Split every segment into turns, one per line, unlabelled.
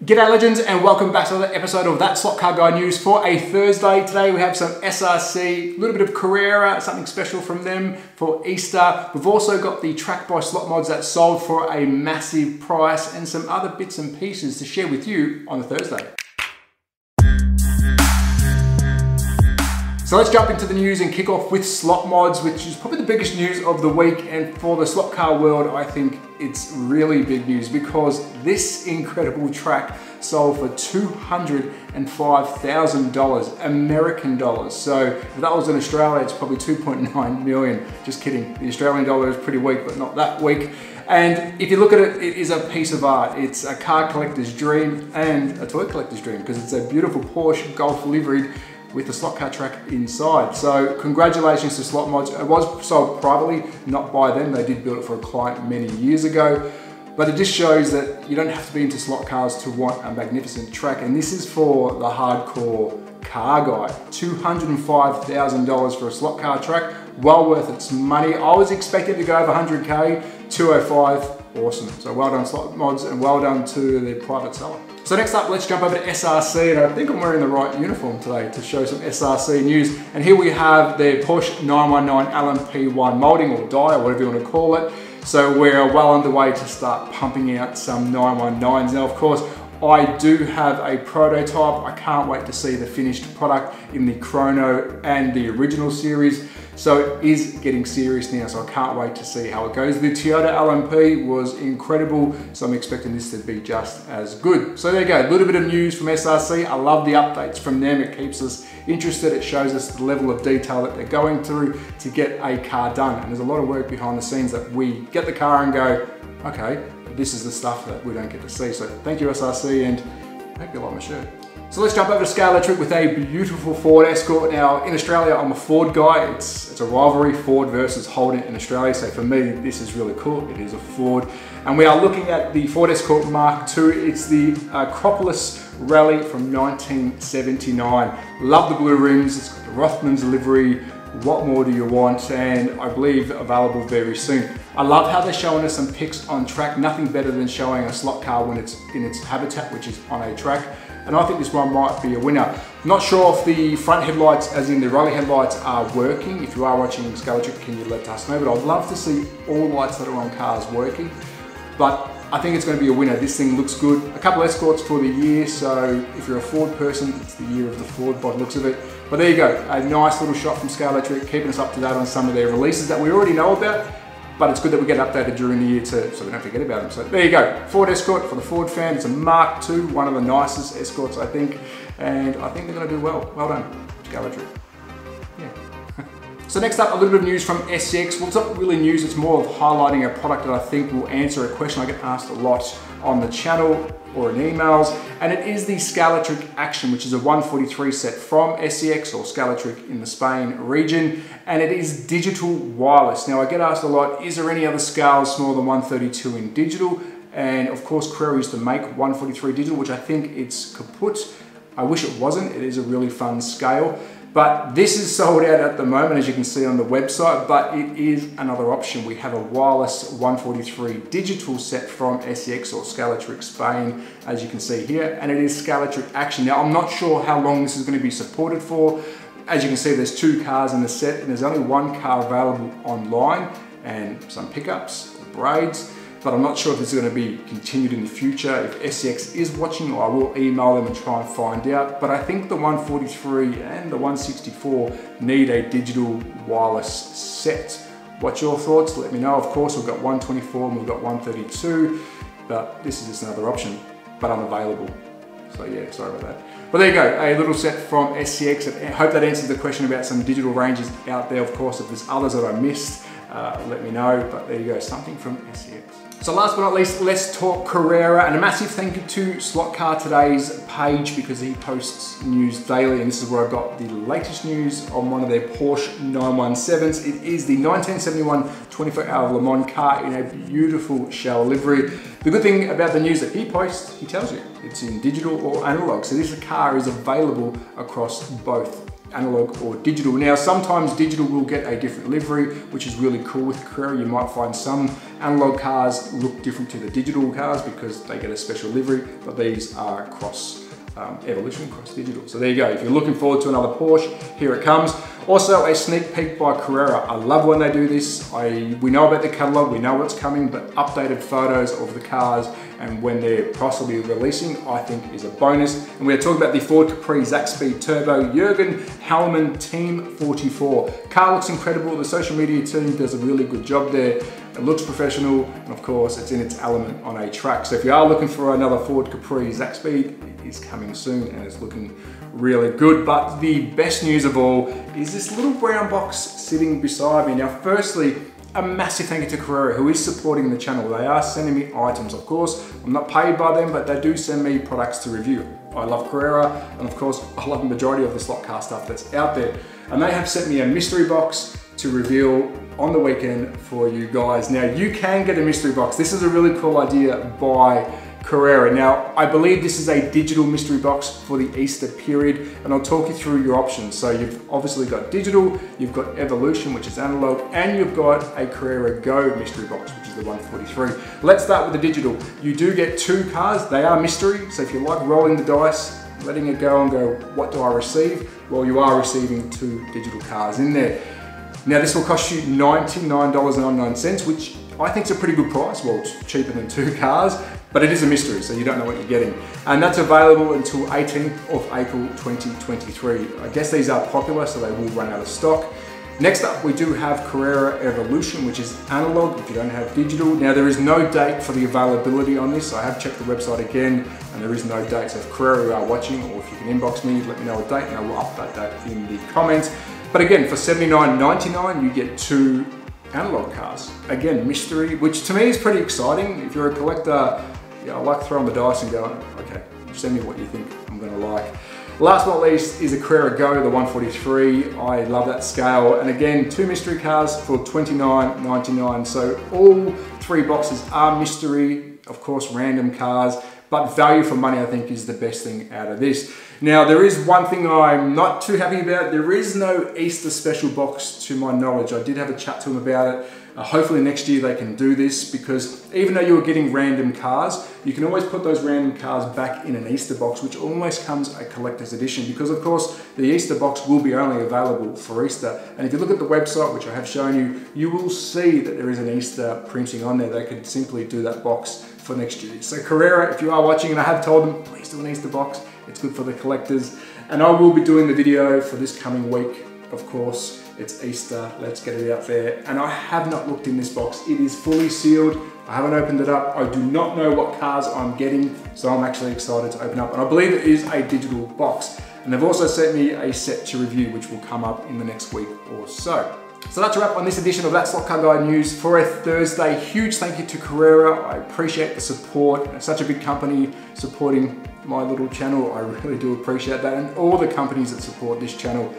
G'day legends and welcome back to another episode of That Slot Car Guy News for a Thursday. Today we have some SRC, a little bit of Carrera, something special from them for Easter. We've also got the track by slot mods that sold for a massive price and some other bits and pieces to share with you on the Thursday. So let's jump into the news and kick off with slot mods, which is probably the biggest news of the week. And for the slot car world, I think it's really big news because this incredible track sold for $205,000 American dollars. So if that was in Australia, it's probably 2.9 million. Just kidding. The Australian dollar is pretty weak, but not that weak. And if you look at it, it is a piece of art. It's a car collector's dream and a toy collector's dream because it's a beautiful Porsche Golf liveried with the slot car track inside. So congratulations to Slot Mods. It was sold privately, not by them. They did build it for a client many years ago. But it just shows that you don't have to be into slot cars to want a magnificent track. And this is for the hardcore car guy. $205,000 for a slot car track. Well worth its money. I was expecting to go over 100K, 205, awesome. So well done Slot Mods and well done to the private seller. So next up, let's jump over to SRC, and I think I'm wearing the right uniform today to show some SRC news. And here we have the Porsche 919 LMP1 molding or die, or whatever you want to call it. So we're well underway to start pumping out some 919s. Now, of course, I do have a prototype. I can't wait to see the finished product in the Chrono and the original series. So it is getting serious now, so I can't wait to see how it goes. The Toyota LMP was incredible, so I'm expecting this to be just as good. So there you go, a little bit of news from SRC. I love the updates from them. It keeps us interested. It shows us the level of detail that they're going through to get a car done. And there's a lot of work behind the scenes that we get the car and go, okay, this is the stuff that we don't get to see. So thank you SRC, and I hope you like my shirt. So let's jump over to Scala Trip with a beautiful Ford Escort. Now in Australia, I'm a Ford guy. It's a rivalry, Ford versus Holden in Australia. So for me, this is really cool. It is a Ford. And we are looking at the Ford Escort Mark II. It's the Acropolis Rally from 1979. Love the blue rims. It's got the Rothmans livery. What more do you want? And I believe available very soon. I love how they're showing us some pics on track. Nothing better than showing a slot car when it's in its habitat, which is on a track. And I think this one might be a winner. Not sure if the front headlights, as in the rally headlights, are working. If you are watching Scala Trip, can you let us know? But I'd love to see all lights that are on cars working. But I think it's going to be a winner. This thing looks good. A couple of Escorts for the year, so if you're a Ford person, it's the year of the Ford by the looks of it. But there you go, a nice little shot from Scala Trip, keeping us up to date on some of their releases that we already know about. But it's good that we get updated during the year too, so we don't forget about them. So there you go, Ford Escort for the Ford fan. It's a Mark II, one of the nicest Escorts, I think. And I think they're gonna do well. Well done, Scala Trip. Yeah. So next up, a little bit of news from SCX. Well, it's not really news, it's more of highlighting a product that I think will answer a question I get asked a lot on the channel or in emails, and it is the Scala Trip Action, which is a 143 set from SCX or Scala Trip in the Spain region, and it is digital wireless. Now I get asked a lot, is there any other scales smaller than 132 in digital? And of course Carrera used to make 143 digital, which I think it's kaput. I wish it wasn't, it is a really fun scale. But this is sold out at the moment, as you can see on the website, but it is another option. We have a wireless 143 digital set from SCX or Scala Trip Spain, as you can see here, and it is Scala Trip Action. Now, I'm not sure how long this is going to be supported for. As you can see, there's 2 cars in the set, and there's only 1 car available online, and some pickups, braids. But I'm not sure if this is going to be continued in the future. If SCX is watching, I will email them and try and find out. But I think the 143 and the 164 need a digital wireless set. What's your thoughts? Let me know. Of course, we've got 124 and we've got 132, but this is just another option, but unavailable. So yeah, sorry about that. But there you go, a little set from SCX. I hope that answers the question about some digital ranges out there. Of course, if there's others that I missed, let me know, but there you go, something from SCX. So last but not least, let's talk Carrera, and a massive thank you to Slot Car Today's page because he posts news daily, and this is where I got the latest news on one of their Porsche 917s. It is the 1971 24-hour Le Mans car in a beautiful shell livery. The good thing about the news that he posts, he tells you it's in digital or analog, so this car is available across both analog or digital. Now, sometimes digital will get a different livery, which is really cool with Carrera. You might find some analog cars look different to the digital cars because they get a special livery, but these are cross evolution, cross digital. So there you go. If you're looking forward to another Porsche, here it comes. Also, a sneak peek by Carrera. I love when they do this. We know about the catalog, we know what's coming, but updated photos of the cars and when they're possibly releasing, I think is a bonus. And we're talking about the Ford Capri Zaxby Turbo Jürgen Hellman Team 44. Car looks incredible. The social media team does a really good job there. It looks professional, and of course, it's in its element on a track. So if you are looking for another Ford Capri Zaxby, it is coming soon and it's looking really good. But the best news of all is this little brown box sitting beside me. Now, firstly, a massive thank you to Carrera, who is supporting the channel. They are sending me items, of course. I'm not paid by them, but they do send me products to review. I love Carrera, and of course, I love the majority of the slot car stuff that's out there. And they have sent me a mystery box to reveal on the weekend for you guys. Now, you can get a mystery box. This is a really cool idea by Carrera. Now, I believe this is a digital mystery box for the Easter period, and I'll talk you through your options. So you've obviously got digital, you've got Evolution, which is analog, and you've got a Carrera Go mystery box, which is the 143. Let's start with the digital. You do get 2 cars. They are mystery, so if you like rolling the dice, letting it go and go, what do I receive? Well, you are receiving 2 digital cars in there. Now, this will cost you $99.99, which I think is a pretty good price. Well, it's cheaper than 2 cars, but it is a mystery, so you don't know what you're getting. And that's available until 18th of April 2023. I guess these are popular, so they will run out of stock. Next up, we do have Carrera Evolution, which is analog if you don't have digital. Now, there is no date for the availability on this. I have checked the website again, and there is no date. So if Carrera you are watching, or if you can inbox me, let me know a date, and I will update that in the comments. But again, for $79.99, you get 2 analog cars. Again, mystery, which to me is pretty exciting. If you're a collector, I like throwing the dice and going, okay, send me what you think I'm gonna like. Last but not least is a Carrera Go, the 143. I love that scale. And again, 2 mystery cars for $29.99. So all 3 boxes are mystery, of course, random cars, but value for money, I think, is the best thing out of this. Now, there is one thing I'm not too happy about. There is no Easter special box to my knowledge. I did have a chat to them about it. Hopefully next year they can do this, because even though you're getting random cars, you can always put those random cars back in an Easter box, which almost comes a collector's edition, because of course the Easter box will be only available for Easter. And if you look at the website, which I have shown you, you will see that there is an Easter printing on there. They could simply do that box for next year. So Carrera, if you are watching, and I have told them, please do an Easter box. It's good for the collectors. And I will be doing the video for this coming week, of course. It's Easter, let's get it out there. And I have not looked in this box. It is fully sealed. I haven't opened it up. I do not know what cars I'm getting, so I'm actually excited to open up. And I believe it is a digital box. And they've also sent me a set to review, which will come up in the next week or so. So that's a wrap on this edition of That Slot Car Guy News for a Thursday. Huge thank you to Carrera. I appreciate the support. It's such a big company supporting my little channel. I really do appreciate that. And all the companies that support this channel,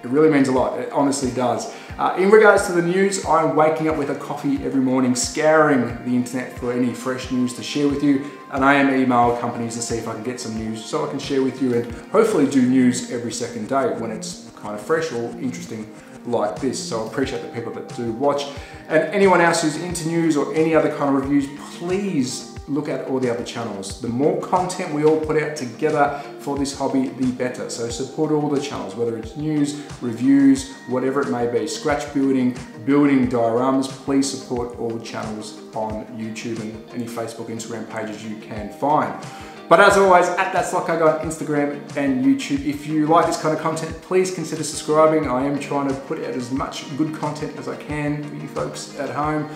it really means a lot. It honestly does. In regards to the news, I'm waking up with a coffee every morning, scouring the internet for any fresh news to share with you. And I am emailing companies to see if I can get some news so I can share with you, and hopefully do news every second day when it's kind of fresh or interesting like this. So I appreciate the people that do watch. And anyone else who's into news or any other kind of reviews, please look at all the other channels. The more content we all put out together for this hobby, the better. So support all the channels, whether it's news, reviews, whatever it may be, scratch building, building dioramas. Please support all channels on YouTube and any Facebook, Instagram pages you can find. But as always, at That Slot Car Guy on Instagram and YouTube. If you like this kind of content, please consider subscribing. I am trying to put out as much good content as I can for you folks at home.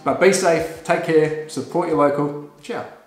But be safe, take care, support your local. Ciao.